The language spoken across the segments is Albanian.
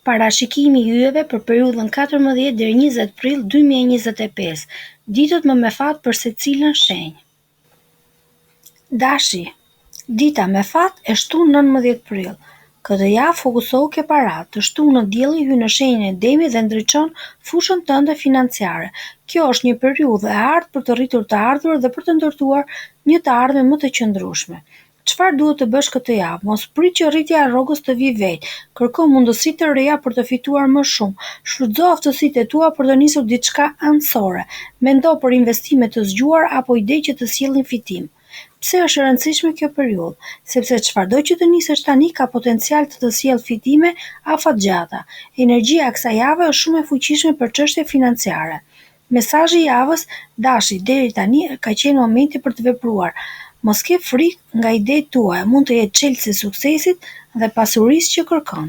Parashikimi i yjeve për periudhën 14 deri 20 prill 2025. Ditët më me fat për secilën shenjë. Dashi, dita me fat e shtunë 19 prill. Këtë javë fokusohu ke parat, të shtunën dielli hyn në shenjën e Demit dhe ndriçon fushën tënde financiare. Kjo është një periudhë e artë për të rritur të ardhurat dhe për të ndërtuar një të ardhmen më të qëndrueshme. Çfarë duhet të bësh këtë javë? Mos prit që rritja e rrogës të vijë vetë. Kërko mundësi të reja për të fituar më shumë. Shfrytëzo aftësitë e tua për të nisur diçka anësore. Mendo për investime të zgjuar apo ide që të sjellin fitim. Pse është e rëndësishme kjo periudhë? Sepse çfarëdo që të nisësh tani ka potencial të sjellë fitime afatgjata. Energjia e kësaj jave është shumë e fuqishme për çështje financiare. Mesazhi i javës, dashi, deri tani ka qenë momenti për të vepruar. Mos ke frikë nga idetë tua, mund të jetë çelësi i suksesit dhe pasurisë që kërkon.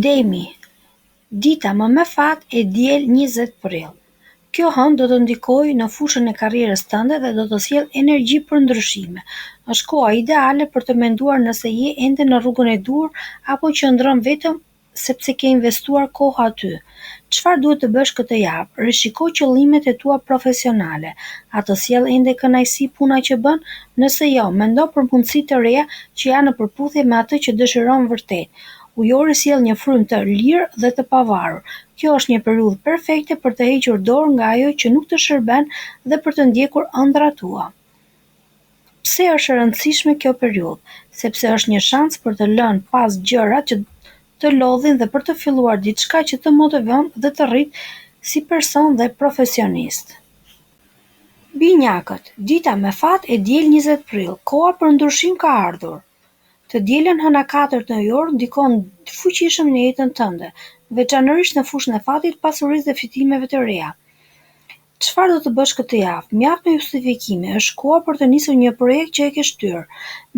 Demi, dita më me fat e diel 20 prill. Kjo hënë do të ndikojë në fushën e karrierës tënde dhe do të sjellë energji për ndryshime. Është koha ideale për të menduar nëse je ende në rrugën e dur apo qëndron vetëm sepse ke investuar kohë aty. Çfarë duhet të bësh këtë javë? Rishiko qëllimet e tua profesionale. A të sjell ende kënaqësi puna që bën? Nëse jo, mendo për mundësi të reja që janë në përputhje me atë që dëshiron vërtet. Ujori sjell një frymë të lirë dhe të pavarur. Kjo është një periudhë perfekte për të hequr dorë nga ajo që nuk të shërben dhe për të ndjekur ëndrat tua. Pse është e rëndësishme kjo periudhë? Sepse është një shans për të lënë pas gjërat që të lodhin dhe për të filluar diçka që të motivon dhe të rrit si person dhe profesionist. Binjakët, dita me fat e diel 20 prill, koha për ndryshim ka ardhur. Të dielën hëna 4 në orë ndikon fuqishëm në jetën tënde, veçanërisht në fushën e fatit, pasurisë dhe fitimeve të reja. Çfarë do të bësh këtë javë? Mjaft me justifikime, është koha për të nisur një projekt që e ke shtyr.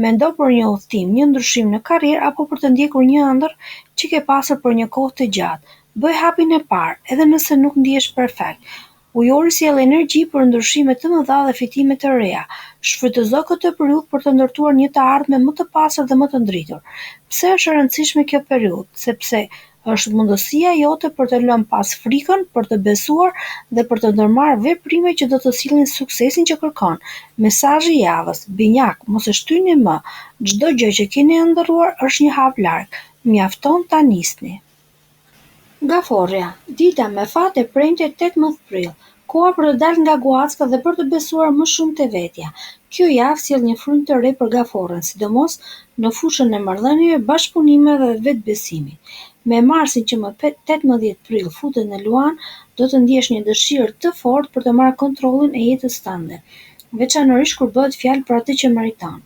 Mendo për një udhëtim, një ndryshim në karrierë apo për të ndjekur një ëndër që ke pasur për një kohë të gjatë. Bëj hapin e parë, edhe nëse nuk ndihesh perfekt. Ujori sjell energji për ndryshime të mëdha dhe fitime të reja. Shfrytëzo këtë periudhë për të ndërtuar një të ardhmen më të pastër dhe më të ndritur. Pse është e rëndësishme kjo periudhë? Sepse është mundësia jote për të lënë pas frikën, për të besuar dhe për të ndërmarrë veprime që do të sillnin suksesin që kërkon. Mesazhi i javës, binjak, mos e shtyni më. Çdo gjë që keni ëndërruar është një hap larg. Mjafton ta nisni. Gaforja, dita me fat e premte 18 prill. Koha për të dalë nga guacka dhe për të besuar më shumë te vetja. Kjo javë sjell një frymë të re për gaforën, sidomos në fushën e marrëdhënieve, bashkëpunimeve dhe vetbesimit. Me Marsin që më 18 prill futet në Luan, do të ndjesh një dëshirë të fortë për të marrë kontrollin e jetës tënde, veçanërisht kur bëhet fjalë për atë që meriton.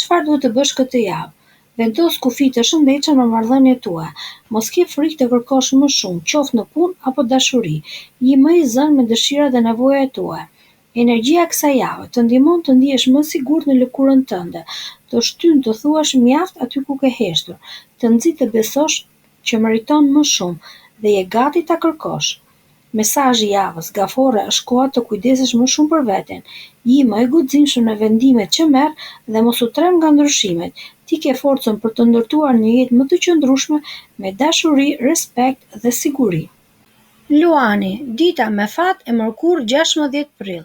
Çfarë duhet të bësh këtë javë? Vendos kufi të shëndetshëm në marrëdhëniet tua. Mos ke frikë të kërkosh më shumë, qoftë në punë apo dashuri. Je më i zënë me dëshirat dhe nevojat tua. Energjia e kësaj jave të ndihmon të ndihesh më sigurt në lëkurën tënde, të shtyn të thuash mjaft aty ku ke heshtur, të nxit të besosh që meriton më shumë dhe je gati ta kërkosh. Mesazhi i javës, gafore, është koha të kujdesesh më shumë për veten. Je më i guximshëm në vendimet që merr dhe mos u trem nga ndryshimet. Ti ke forcën për të ndërtuar një jetë më të qëndrueshme me dashuri, respekt dhe siguri. Luani, dita me fat e mërkur 16 prill.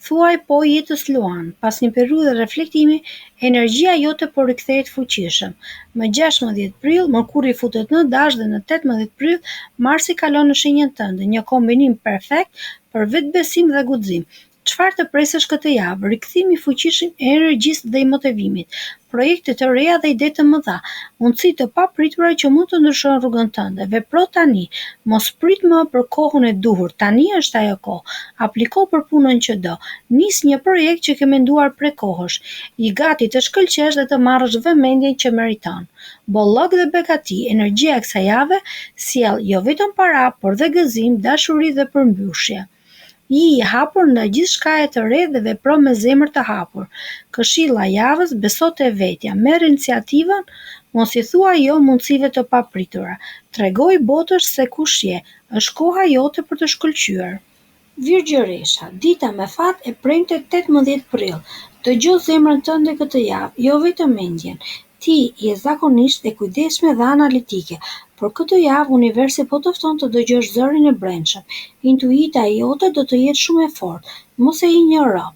Thuaj po jetës Luan, pas një periudhe reflektimi, energjia jote po rikthehet fuqishëm. Më 16 prill, Mërkuri futet në Dash dhe në 18 prill, Marsi kalon në shenjën tënde, një kombinim perfekt për vetbesim dhe guxim. Çfarë të presësh këtë javë? Rikthimi i fuqishëm i energjisë dhe i motivimit, projekte të reja dhe ide të mëdha, mundësi të papritura që mund të ndryshojnë rrugën tënde. Vepro tani, mos prit më për kohën e duhur. Tani është ajo kohë. Apliko për punën që do. Nis një projekt që ke menduar prej kohësh. I gati të shkëlqesh dhe të marrësh vëmendjen që meriton. Bollok dhe Bekati, energjia e kësaj jave sjell jo vetëm para, por dhe gëzim, dashuri dhe përmbushje. Je i hapur në gjithçka e të re dhe vepro me zemër të hapur. Këshilla e javës, beso te vetja, merr iniciativën, mos i thua jo mundësive të papritura. Tregoj botës se kush je, është koha jote për të shkëlqyer. Virgjëresha, dita me fat e premte 18 prill. Dëgjoj zemrën tënde këtë javë, jo vetëm mendjen. Ti je zakonisht e kujdesshme dhe analitike, por këtë javë universi po të fton të dëgjosh zërin e brendshëm. Intuita jote do të jetë shumë e fortë. Mos e injoro.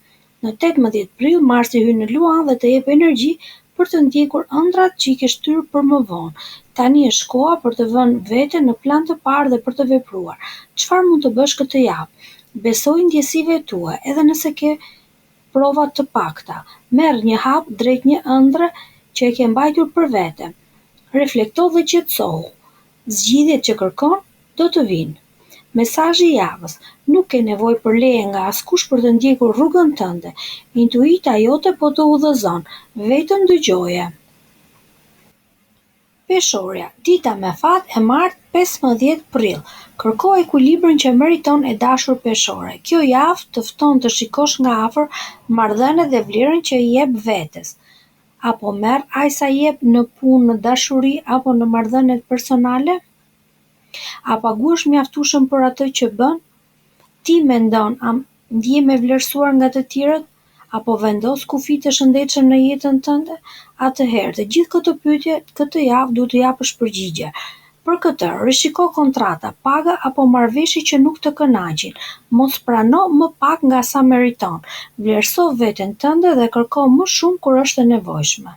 Në 18 prill Marsi hyn në Luan dhe të jep energji për të ndjekur ëndrat që i ke shtyrë për më vonë. Tani është koha për të vënë veten në plan të parë dhe për të vepruar. Çfarë mund të bësh këtë javë? Besoj ndjesive tua, edhe nëse ke prova të pakta. Merr një hap drejt një ëndre që e ke mbajtur për vete. Reflekto dhe qetësohu. Zgjidhjet që kërkon do të vinë. Mesazhi i javës: nuk ke nevojë për leje nga askush për të ndjekur rrugën tënde. Intuita jote po të udhëzon. Vetëm dëgjoje. Peshorja, dita me fat e martë 15 prill. Kërko ekuilibrin që meriton e dashur peshore. Kjo javë të fton të shikosh nga afër marrëdhëniet dhe vlerën që i jep vetes. Apo merr ai sa jep në punë, në dashuri apo në marrëdhëniet personale? A paguhesh mjaftueshëm për atë që bën? Ti mendon a ndjehem e vlerësuar nga të tjerët? Apo vendos kufi të shëndetshëm në jetën tënde? Atëherë, të gjithë këto pyetje këtë javë duhet të japësh përgjigje. Për këtë, rishiko kontrata, paga apo marrëveshje që nuk të kënaqin. Mos prano më pak nga sa meriton. Vlerëso veten tënde dhe kërko më shumë kur është e nevojshme.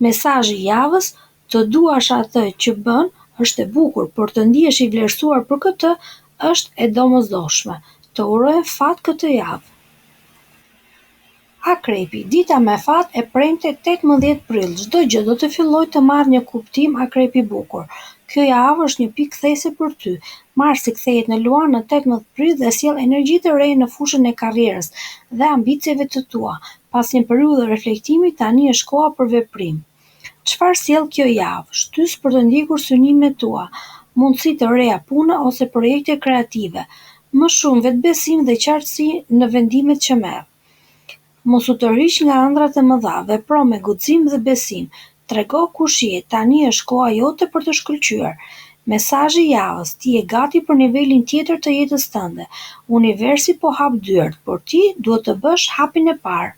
Mesazhi i javës: të duash atë që bën është e bukur, por të ndihesh i vlerësuar për këtë është e domosdoshme. Të uroj fat këtë javë. Akrepi, dita me fat e premte 18 prill. Çdo gjë do të fillojë të marrë një kuptim, akrepi bukur. Kjo javë është një pikë kthese për ty. Marsi kthehet në Luan në 18 prill dhe sjell energji të re në fushën e karrierës dhe ambicieve të tua. Pas një periudhe reflektimi, tani është koha për veprim. Çfarë sjell kjo javë? Shtys për të ndjekur synimet tua, mundësi të reja pune ose projekte kreative, më shumë vetbesim dhe qartësi në vendimet që merr. Mos u tërhiq nga ëndrat e mëdha, vepro me guxim dhe besim. Trego kush je, tani është koha jote për të shkëlqyer. Mesazhi i javës: ti je gati për nivelin tjetër të jetës tënde. Universi po hap dyert, por ti duhet të bësh hapin e parë.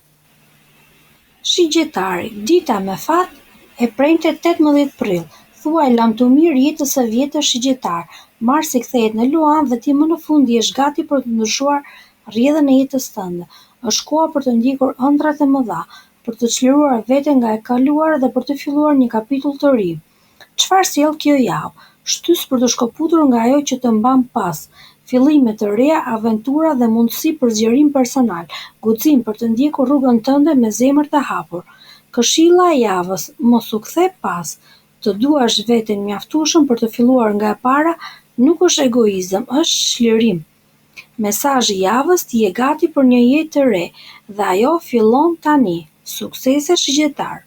Shigjetari, dita me fat e premte 18 prill. Thuaj lamtumir jetës së vjetër shigjetar. Marsi kthehet në Luan dhe ti më në fund jesh gati për të ndryshuar rrjedhën e jetës tënde. Është koha për të ndjekur ëndrat e mëdha, për të çliruar veten nga e kaluara dhe për të filluar një kapitull të ri. Çfarë sjell kjo javë? Shtys për të shkëputur nga ajo që të mban pas. Fillime të reja, aventura dhe mundësi për zgjerim personal. Guxim për të ndjekur rrugën tënde me zemër të hapur. Këshilla e javës: mos u kthe pas. Të duash veten mjaftueshëm për të filluar nga e para nuk është egoizëm, është çlirim. Mesazhi i javës: ti je gati për një jetë të re dhe ajo fillon tani. Suksese shigjetar.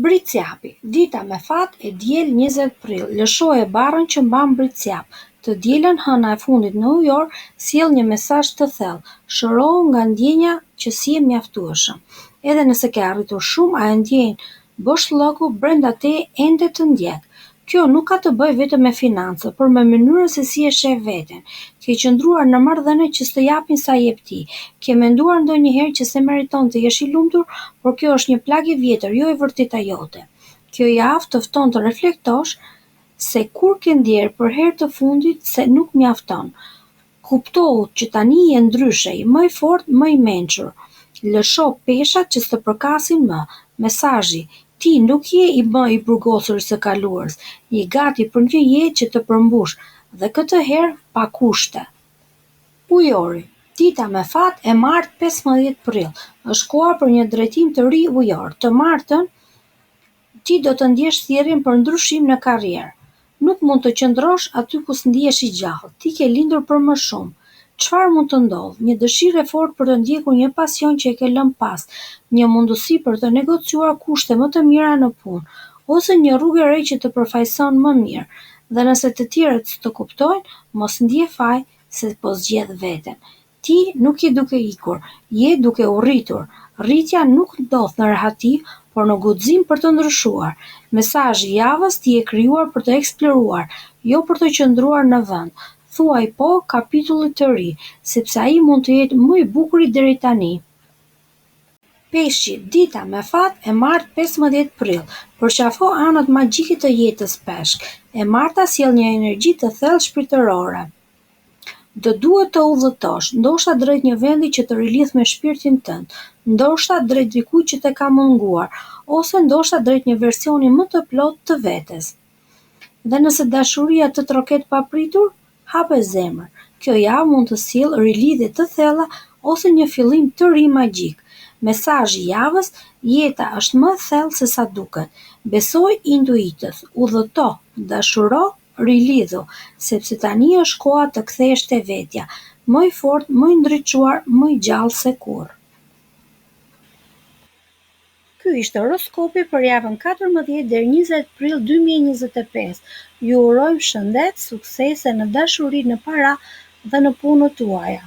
Bricjapi, dita me fat e diel 20 prill. Lëshoje barrën që mban bricjap. Të dielën hëna e fundit në ujor sjell një mesazh të thellë. Shërohu nga ndjenja që si je mjaftueshëm. Edhe nëse ke arritur shumë, ajo ndjenjë boshllëku brenda teje ende të ndjek. Kjo nuk ka të bëjë vetëm me financa, por me mënyrën se si e sheh veten. Ke qëndruar në marrëdhënie që s'të japin sa jep ti. Ke menduar ndonjëherë që se meriton të jesh i lumtur, por kjo është një plagë e vjetër, jo e vërteta jote. Kjo javë të fton të reflektosh se kur ke ndjerë për herë të fundit se nuk mjafton. Kuptohu që tani je ndryshe, më i fortë, më i mençur. Lësho peshat që s'të përkasin më. Mesazhi: ti nuk je i më i burgosur së kaluarës, je gati për një jetë që të përmbush dhe këtë herë pa kushte. Ujori, dita me fat e martë 15 prill. Është koha për një drejtim të ri ujor. Të martën ti do të ndjesh thjerrjen për ndryshim në karrierë. Nuk mund të qëndrosh aty ku s'ndihesh i gjallë. Ti ke lindur për më shumë. Çfarë mund të ndodhë? Një dëshirë e fortë për të ndjekur një pasion që e ke lënë pas, një mundësi për të negociuar kushte më të mira në punë, ose një rrugë e re që të përfaqëson më mirë. Dhe nëse të tjerët të kuptojnë, mos ndje faj se po zgjedh veten. Ti nuk je duke ikur, je duke u rritur. Rritja nuk ndodh në rehati, por në guxim për të ndryshuar. Mesazhi i javës: ti je krijuar për të eksploruar, jo për të qëndruar në vend. Thuaj po kapitullit të ri, sepse ai mund të jetë më i bukuri deri tani. Peshqi, dita me fat e martë 15 prill, përqafo anët magjike të jetës peshk. E marta sjell një energji të thellë shpirtërore. Do duhet të udhëtosh, ndoshta drejt një vendi që të rilidh me shpirtin tënd, ndoshta drejt dikujt që të ka munguar, ose ndoshta drejt një versioni më të plotë të vetes. Dhe nëse dashuria të troket papritur, hape zemër. Kjo javë mund të sjellë rilidhje të thella ose një fillim të ri magjik. Mesazhi i javës: jeta është më e thellë se sa duket. Besoj intuitës, udhëto, dashuro, rilidhu, sepse tani është koha të kthehesh te vetja, më i fortë, më i ndriçuar, më i gjallë se kurrë. Ky ishte horoskopi për javën 14 deri 20 prill 2025. Ju urojmë shëndet, suksese në dashuri, në para dhe në punët tuaja.